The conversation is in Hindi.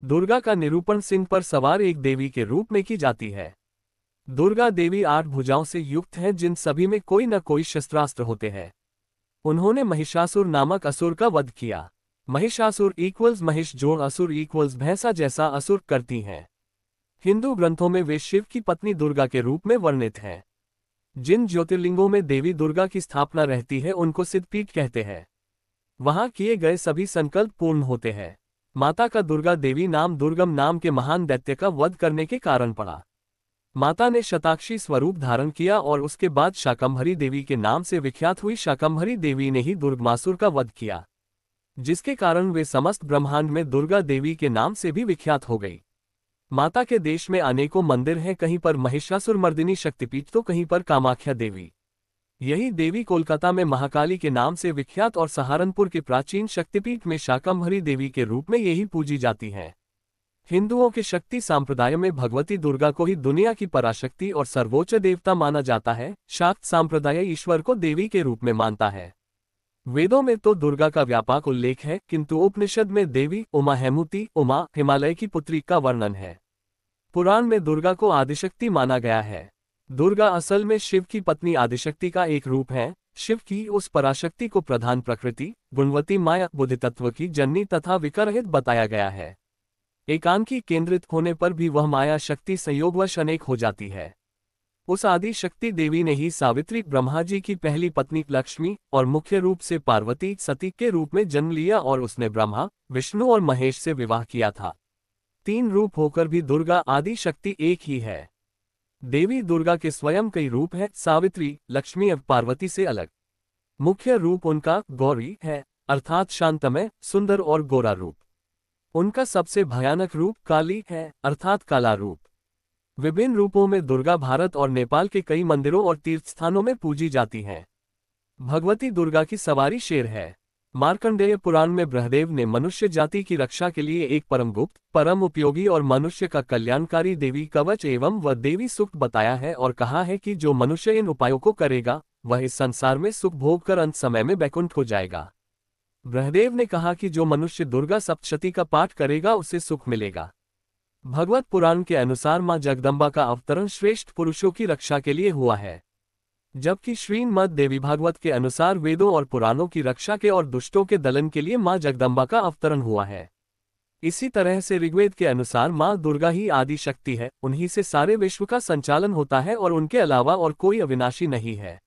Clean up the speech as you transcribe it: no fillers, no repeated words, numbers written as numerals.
दुर्गा का निरूपण सिंह पर सवार एक देवी के रूप में की जाती है। दुर्गा देवी 8 भुजाओं से युक्त हैं, जिन सभी में कोई न कोई शस्त्रास्त्र होते हैं। उन्होंने महिषासुर नामक असुर का वध किया। महिषासुर इक्वल्स महिष जोड़ असुर इक्वल्स भैंसा जैसा असुर करती हैं। हिंदू ग्रंथों में वे शिव की पत्नी दुर्गा के रूप में वर्णित हैं। जिन ज्योतिर्लिंगों में देवी दुर्गा की स्थापना रहती है उनको सिद्धपीठ कहते हैं। वहां किए गए सभी संकल्प पूर्ण होते हैं। माता का दुर्गा देवी नाम दुर्गम नाम के महान दैत्य का वध करने के कारण पड़ा। माता ने शताक्षी स्वरूप धारण किया और उसके बाद शाकंभरी देवी के नाम से विख्यात हुई शाकंभरी देवी ने ही दुर्गमासुर का वध किया, जिसके कारण वे समस्त ब्रह्मांड में दुर्गा देवी के नाम से भी विख्यात हो गई। माता के देश में अनेकों मंदिर हैं, कहीं पर महिषासुर मर्दिनी शक्तिपीठ तो कहीं पर कामाख्या देवी। यही देवी कोलकाता में महाकाली के नाम से विख्यात और सहारनपुर के प्राचीन शक्तिपीठ में शाकंभरी देवी के रूप में यही पूजी जाती हैं। हिंदुओं के शक्ति सांप्रदाय में भगवती दुर्गा को ही दुनिया की पराशक्ति और सर्वोच्च देवता माना जाता है। शाक्त सांप्रदाय ईश्वर को देवी के रूप में मानता है। वेदों में तो दुर्गा का व्यापक उल्लेख है, किंतु उपनिषद में देवी उमा हेमुति उमा हिमालय की पुत्री का वर्णन है। पुराण में दुर्गा को आदिशक्ति माना गया है। दुर्गा असल में शिव की पत्नी आदिशक्ति का एक रूप है। शिव की उस पराशक्ति को प्रधान प्रकृति गुणवती माया बुद्धितत्व की जननी तथा विकाररहित बताया गया है। एकांकी केंद्रित होने पर भी वह माया शक्ति संयोगवश अनेक हो जाती है। उस आदि शक्ति देवी ने ही सावित्री ब्रह्मा जी की पहली पत्नी लक्ष्मी और मुख्य रूप से पार्वती सती के रूप में जन्म लिया और उसने ब्रह्मा विष्णु और महेश से विवाह किया था। 3 रूप होकर भी दुर्गा आदि शक्ति एक ही है। देवी दुर्गा के स्वयं कई रूप हैं, सावित्री लक्ष्मी और पार्वती से अलग। मुख्य रूप उनका गौरी है, अर्थात शांतमय सुंदर और गोरा रूप। उनका सबसे भयानक रूप काली है, अर्थात काला रूप। विभिन्न रूपों में दुर्गा भारत और नेपाल के कई मंदिरों और तीर्थस्थानों में पूजी जाती हैं। भगवती दुर्गा की सवारी शेर है। मार्कंडेय पुराण में ब्रह्मदेव ने मनुष्य जाति की रक्षा के लिए एक परम गुप्त परम उपयोगी और मनुष्य का कल्याणकारी देवी कवच एवं व देवी सूक्त बताया है और कहा है कि जो मनुष्य इन उपायों को करेगा वह इस संसार में सुख भोग कर अंत समय में बैकुंठ हो जाएगा। ब्रह्मदेव ने कहा कि जो मनुष्य दुर्गा सप्तशती का पाठ करेगा उसे सुख मिलेगा। भगवत पुराण के अनुसार मां जगदम्बा का अवतरण श्रेष्ठ पुरुषों की रक्षा के लिए हुआ है, जबकि श्रीमद् देवी भागवत के अनुसार वेदों और पुराणों की रक्षा के और दुष्टों के दलन के लिए मां जगदम्बा का अवतरण हुआ है। इसी तरह से ऋग्वेद के अनुसार मां दुर्गा ही आदि शक्ति है, उन्हीं से सारे विश्व का संचालन होता है और उनके अलावा और कोई अविनाशी नहीं है।